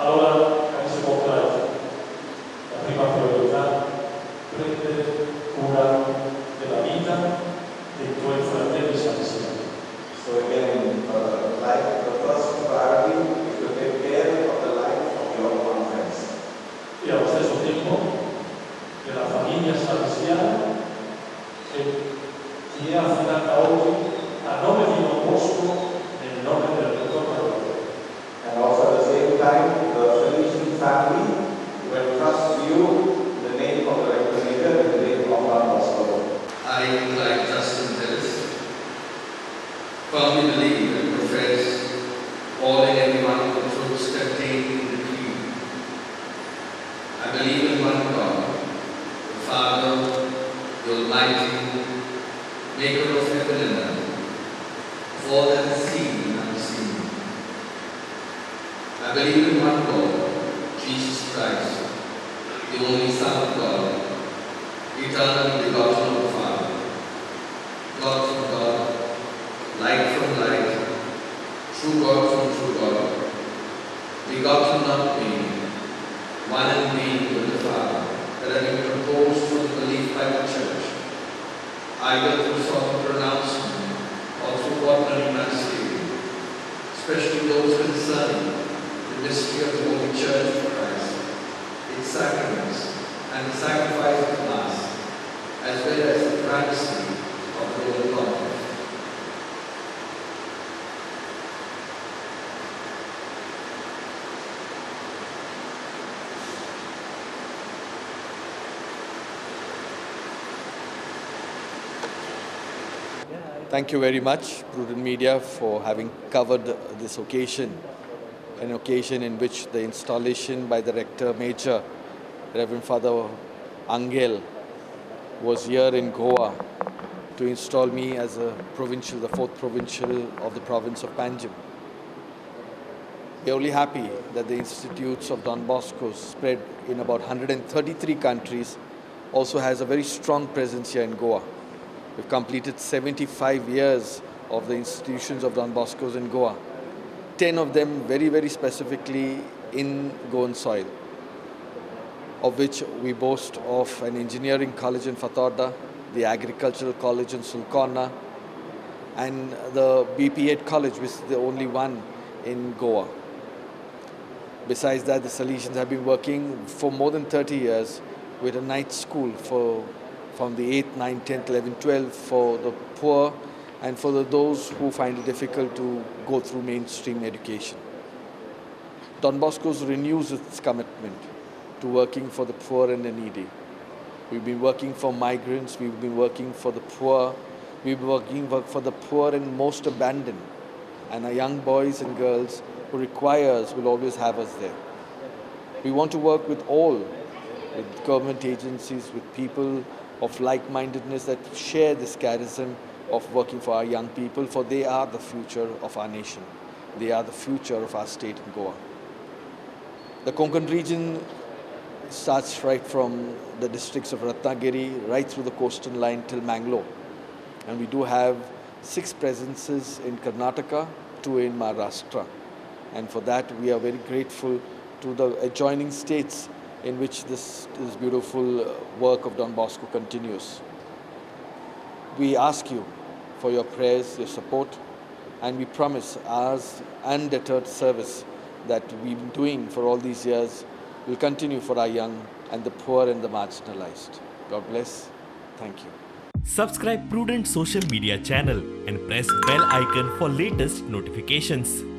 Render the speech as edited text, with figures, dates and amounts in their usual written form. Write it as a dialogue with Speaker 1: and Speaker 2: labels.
Speaker 1: Allora, carissimo Clive, la prima priorità, prendere cura della vita dei tuoi fratelli salesiani.
Speaker 2: So again, like the first priority is to take care of the life of your own friends.
Speaker 1: E allo stesso tempo della famiglia salesiana che ti è affidata oggi a nome di Don Bosco nel nome del dottor Prudent.
Speaker 2: And also at the same time, the Salesian family will trust you in the name of the Rector, in the name of our Bosco.
Speaker 3: I, like Justin Ellis, firmly believe and profess all and every one of the truths contained in the Creed. I believe in one God, the Father, the Almighty, Maker of heaven and earth, of all that is seen and unseen. I believe in one God, Jesus Christ, the only Son of God, eternally begotten of the Father, God from God, light from light, true God from true God, begotten not made, one in being with the Father, that have been proposed for the belief by the Church, either through solemn pronouncement or through ordinary magisterium, especially those concerning the mystery of the Holy Church of Christ, its sacraments, and the sacrifice of the Mass, as well as the primacy of the Holy Pontiff.
Speaker 4: Thank you very much, Prudent Media, for having covered this occasion, an occasion in which the installation by the Rector Major, Reverend Father Angel, was here in Goa to install me as a provincial, the fourth provincial of the province of Panjim. We are only happy that the institutes of Don Bosco'S spread in about 133 countries also has a very strong presence here in Goa. We've completed 75 years of the institutions of Don Bosco'S in Goa, 10 of them very, very specifically in Goan soil, of which we boast of an engineering college in Fatorda, the agricultural college in Sulkona, and the BP8 college, which is the only one in Goa. Besides that, the Salesians have been working for more than 30 years with a night school from the 8th, 9th, 10th, 11th, 12th for the poor and for those who find it difficult to go through mainstream education. Don Bosco's renews its commitment to working for the poor and the needy. We've been working for migrants, we've been working for the poor, we've been working for the poor and most abandoned. And our young boys and girls who require us will always have us there. We want to work with all, with government agencies, with people of like-mindedness that share this charism of working for our young people, for they are the future of our nation. They are the future of our state in Goa. The Konkani region starts right from the districts of Ratnagiri, right through the coastal line till Mangalore. And we do have 6 presences in Karnataka, 2 in Maharashtra. And for that, we are very grateful to the adjoining states in which this beautiful work of Don Bosco continues. We ask you for your prayers, your support, and we promise our undeterred service that we've been doing for all these years will continue for our young and the poor and the marginalized. God bless. Thank you.
Speaker 5: Subscribe Prudent social media channel and press bell icon for latest notifications.